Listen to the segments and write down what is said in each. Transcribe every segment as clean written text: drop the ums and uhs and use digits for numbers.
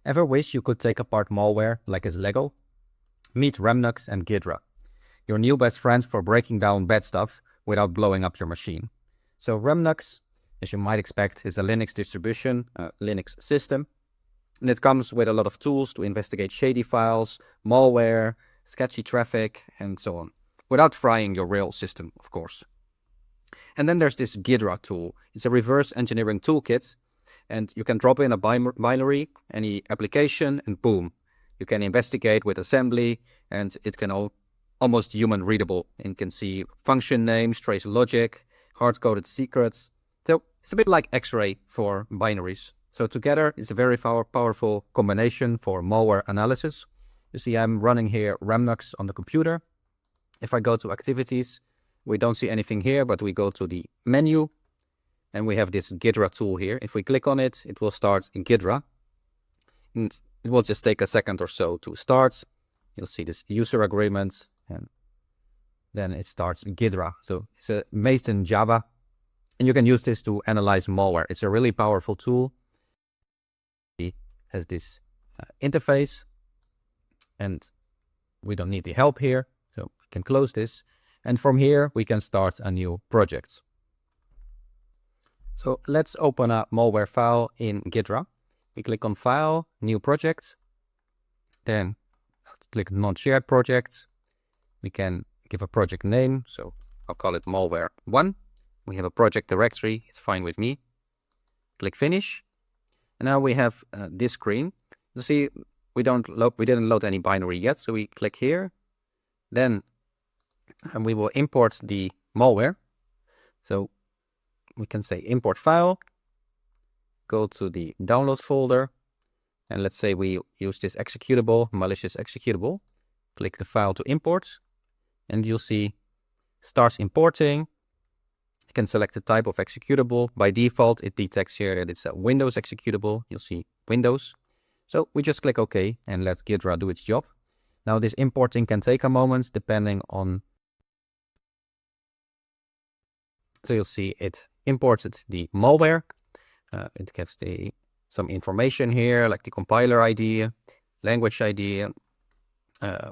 Ever wish you could take apart malware like it's Lego? Meet REMnux and Ghidra, your new best friends for breaking down bad stuff without blowing up your machine. So REMnux, as you might expect, is a Linux distribution, Linux system, and it comes with a lot of tools to investigate shady files, malware, sketchy traffic, and so on, without frying your real system, of course. And then there's this Ghidra tool. It's a reverse engineering toolkit, and you can drop in a binary, any application, and boom, you can investigate with assembly, and it can almost human readable, and can see function names, trace logic, hard-coded secrets. So it's a bit like X-ray for binaries. So together, it's a very powerful combination for malware analysis. You see, I'm running here REMnux on the computer. If I go to activities, we don't see anything here, but we go to the menu, and we have this Ghidra tool here. If we click on it, it will start in Ghidra. And it will just take a second or so to start. You'll see this user agreement, and then it starts Ghidra. So it's based in Java, and you can use this to analyze malware. It's a really powerful tool. It has this interface, and we don't need the help here, so we can close this. And from here, we can start a new project. So let's open a malware file in Ghidra. We click on File, New Project. Then click Non-Shared Project. We can give a project name, so I'll call it Malware 1. We have a project directory, it's fine with me. Click Finish. And now we have this screen. You see, we didn't load any binary yet, so we click here. Then we will import the malware. So we can say import file, go to the downloads folder, and let's say we use this executable, malicious executable. Click the file to import, and you'll see starts importing. You can select the type of executable. By default, it detects here that it's a Windows executable. You'll see Windows. So we just click OK and let Ghidra do its job. Now this importing can take a moment depending on. So you'll see it imported the malware. It gives some information here, like the compiler ID, language ID,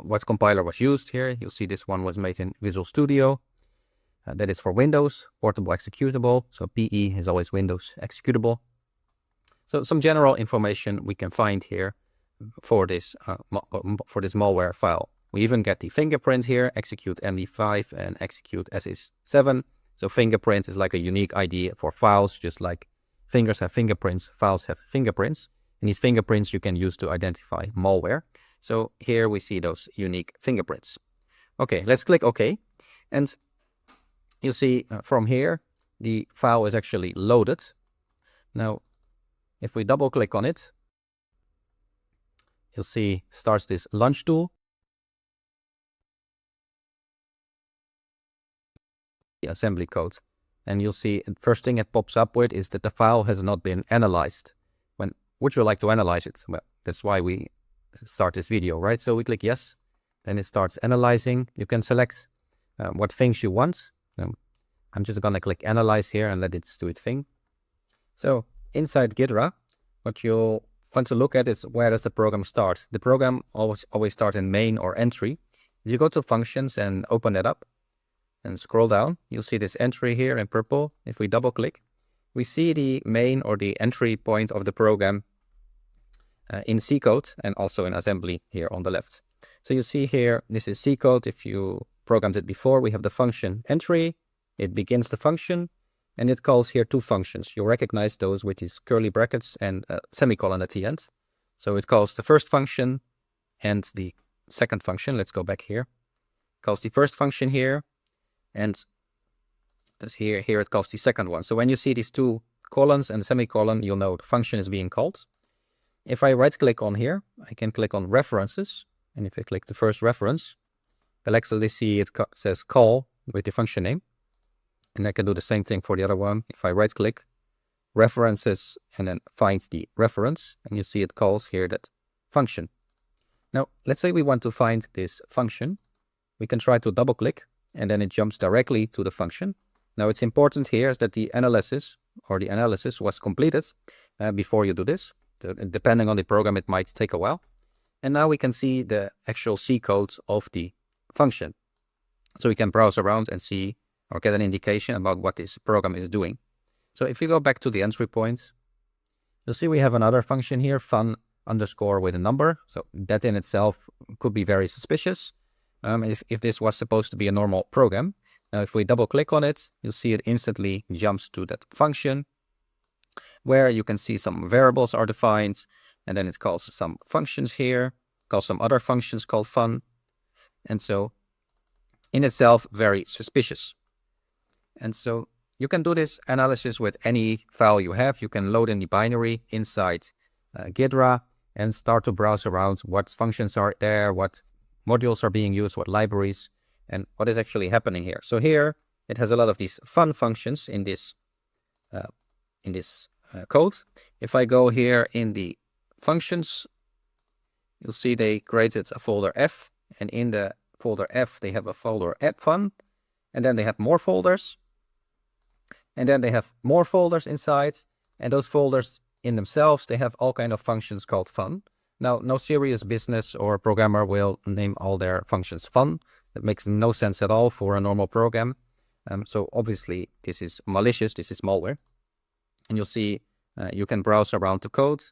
what compiler was used here. You'll see this one was made in Visual Studio. That is for Windows, portable executable. So PE is always Windows executable. So some general information we can find here for this malware file. We even get the fingerprint here, execute MD5 and execute SE7. So fingerprint is like a unique ID for files, just like fingers have fingerprints, files have fingerprints. And these fingerprints you can use to identify malware. So here we see those unique fingerprints. Okay, let's click OK. And you see from here, the file is actually loaded. Now, if we double click on it, you'll see starts this launch tool. The assembly code. And you'll see the first thing it pops up with is that the file has not been analyzed. Would you like to analyze it? Well, that's why we start this video, right? So we click yes, then it starts analyzing. You can select what things you want. I'm just gonna click analyze here and let it do its thing. So inside Ghidra, what you'll want to look at is where does the program start? The program always starts in main or entry. If you go to functions and open that up, and scroll down, you'll see this entry here in purple. If we double click, we see the main or the entry point of the program in C code and also in assembly here on the left. So you see here, this is C code. If you programmed it before, we have the function entry. It begins the function and it calls here two functions. You'll recognize those with these curly brackets and a semicolon at the end. So it calls the first function and the second function. Let's go back here. It calls the first function here. And here it calls the second one. So when you see these two colons and semicolon, you'll know the function is being called. If I right click on here, I can click on references. And if I click the first reference, I'll actually see it says call with the function name. And I can do the same thing for the other one. If I right click references and then find the reference, and you see it calls here that function. Now, let's say we want to find this function. We can try to double click, and then it jumps directly to the function. Now it's important here is that the analysis was completed before you do this. Depending on the program, it might take a while. And now we can see the actual C code of the function. So we can browse around and see or get an indication about what this program is doing. So if we go back to the entry point, you'll see we have another function here, fun underscore with a number. So that in itself could be very suspicious if this was supposed to be a normal program. Now, if we double click on it, you'll see it instantly jumps to that function where you can see some variables are defined, and then it calls some functions here, calls some other functions called fun. And so in itself, very suspicious. And so you can do this analysis with any file you have. You can load in the binary inside Ghidra and start to browse around what functions are there, what modules are being used, what libraries, and what is actually happening here. So here it has a lot of these fun functions in this code. If I go here in the functions, you'll see they created a folder F, and in the folder F they have a folder app fun, and then they have more folders, and then they have more folders inside, and those folders in themselves, they have all kind of functions called fun. Now, no serious business or programmer will name all their functions fun. That makes no sense at all for a normal program. So obviously this is malicious, this is malware. And you'll see you can browse around the code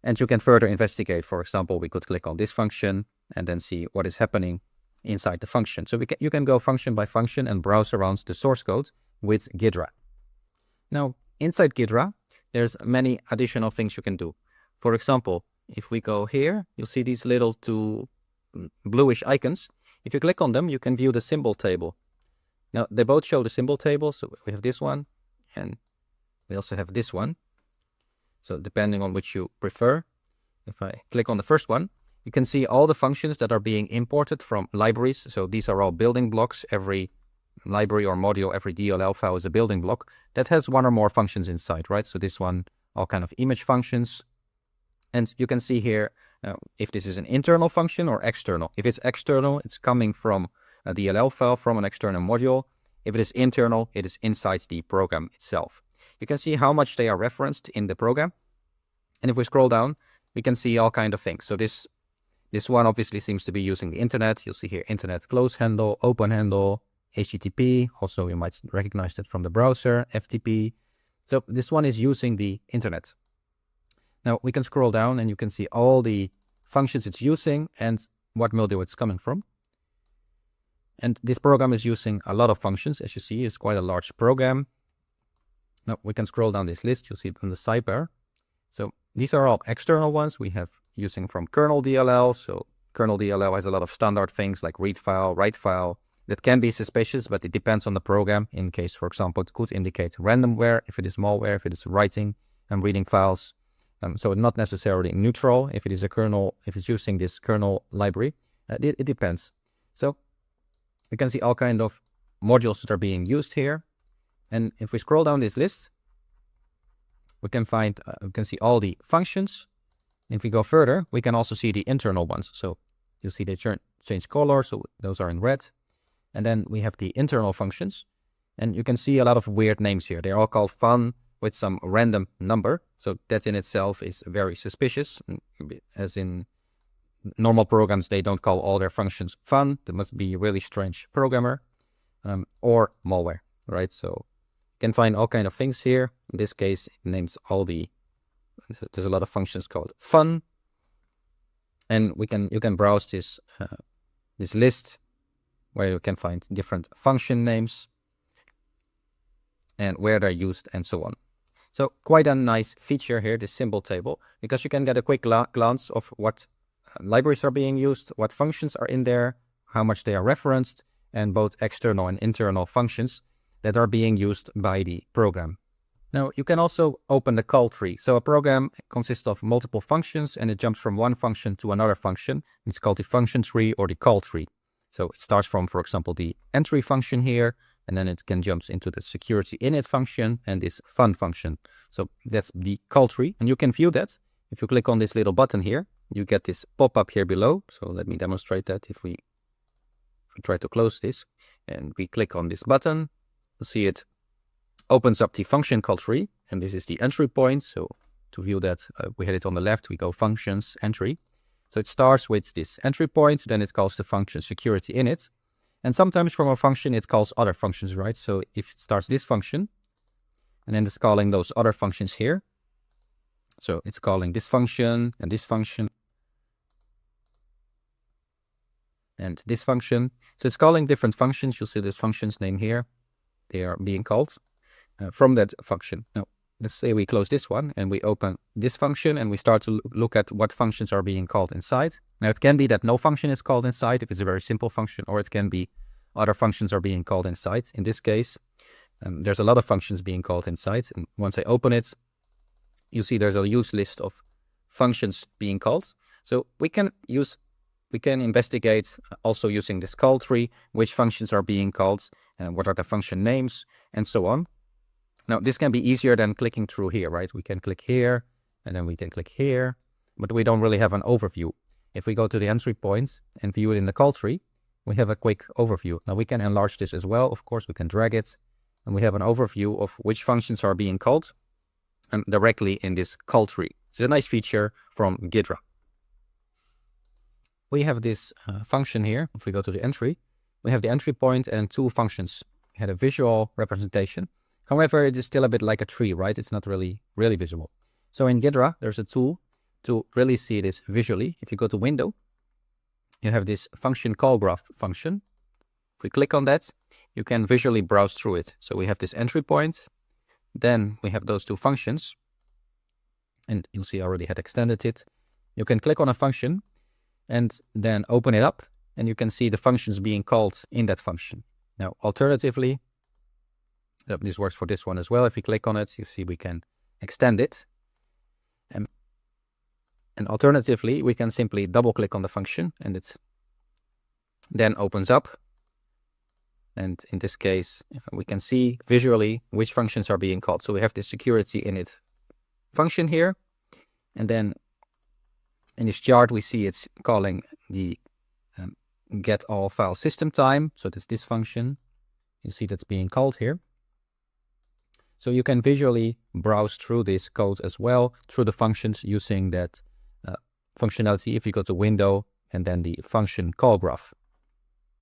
and you can further investigate. For example, we could click on this function and then see what is happening inside the function. So you can go function by function and browse around the source code with Ghidra. Now, inside Ghidra, there's many additional things you can do. For example, if we go here, you'll see these little two bluish icons. If you click on them, you can view the symbol table. Now, they both show the symbol table. So we have this one, and we also have this one. So depending on which you prefer, if I click on the first one, you can see all the functions that are being imported from libraries. So these are all building blocks. Every library or module, every DLL file is a building block that has one or more functions inside, right? So this one, all kind of image functions. And you can see here if this is an internal function or external. If it's external, it's coming from a DLL file from an external module. If it is internal, it is inside the program itself. You can see how much they are referenced in the program. And if we scroll down, we can see all kind of things. So this one obviously seems to be using the internet. You'll see here internet close handle, open handle, HTTP. Also, you might recognize that from the browser, FTP. So this one is using the internet. Now we can scroll down and you can see all the functions it's using and what module it's coming from. And this program is using a lot of functions. As you see, it's quite a large program. Now we can scroll down this list. You'll see it on the sidebar. So these are all external ones we have using from kernel DLL. So kernel DLL has a lot of standard things like read file, write file. That can be suspicious, but it depends on the program. In case, for example, it could indicate randomware, if it is malware, if it is writing and reading files. So not necessarily neutral if it is a kernel, if it's using this kernel library. It depends. So we can see all kind of modules that are being used here. And if we scroll down this list, we can see all the functions. If we go further, we can also see the internal ones. So you'll see they change color, so those are in red. And then we have the internal functions. And you can see a lot of weird names here. They're all called fun with some random number. So that in itself is very suspicious. As in normal programs, they don't call all their functions fun. That must be a really strange programmer or malware, right? So you can find all kind of things here. In this case, it names all there's a lot of functions called fun. And you can browse this list where you can find different function names and where they're used and so on. So quite a nice feature here, this symbol table, because you can get a quick glance of what libraries are being used, what functions are in there, how much they are referenced, and both external and internal functions that are being used by the program. Now, you can also open the call tree. So a program consists of multiple functions and it jumps from one function to another function. It's called the function tree or the call tree. So it starts from, for example, the entry function here, and then it can jump into the security init function and this fun function. So that's the call tree, and you can view that. If you click on this little button here, you get this pop-up here below. So let me demonstrate that. If we try to close this and we click on this button, you'll see it opens up the function call tree, and this is the entry point. So to view that, we had it on the left, we go functions, entry. So it starts with this entry point, then it calls the function security init. And sometimes from a function, it calls other functions, right? So if it starts this function, and then it's calling those other functions here. So it's calling this function, and this function, and this function. So it's calling different functions. You'll see this function's name here. They are being called from that function. Now, let's say we close this one and we open this function and we start to look at what functions are being called inside. Now, it can be that no function is called inside if it's a very simple function, or it can be other functions are being called inside. In this case, there's a lot of functions being called inside. And once I open it, you see there's a use list of functions being called. So we can investigate also using this call tree, which functions are being called, and what are the function names, and so on. Now, this can be easier than clicking through here, right? We can click here, and then we can click here, but we don't really have an overview. If we go to the entry point and view it in the call tree, we have a quick overview. Now, we can enlarge this as well. Of course, we can drag it, and we have an overview of which functions are being called directly in this call tree. It's a nice feature from Ghidra. We have this function here. If we go to the entry, we have the entry point and two functions. We had a visual representation. However, it is still a bit like a tree, right? It's not really visible. So in Ghidra, there's a tool to really see this visually. If you go to Window, you have this function call graph function. If we click on that, you can visually browse through it. So we have this entry point, then we have those two functions, and you'll see I already had extended it. You can click on a function and then open it up, and you can see the functions being called in that function. Now, alternatively, this works for this one as well. If we click on it, you see we can extend it. And alternatively, we can simply double click on the function, and it then opens up. And in this case, we can see visually which functions are being called. So we have the security init function here, and then in this chart, we see it's calling the get all file system time. So that's this function. You see that's being called here. So you can visually browse through this code as well through the functions using that functionality. If you go to Window and then the function call graph.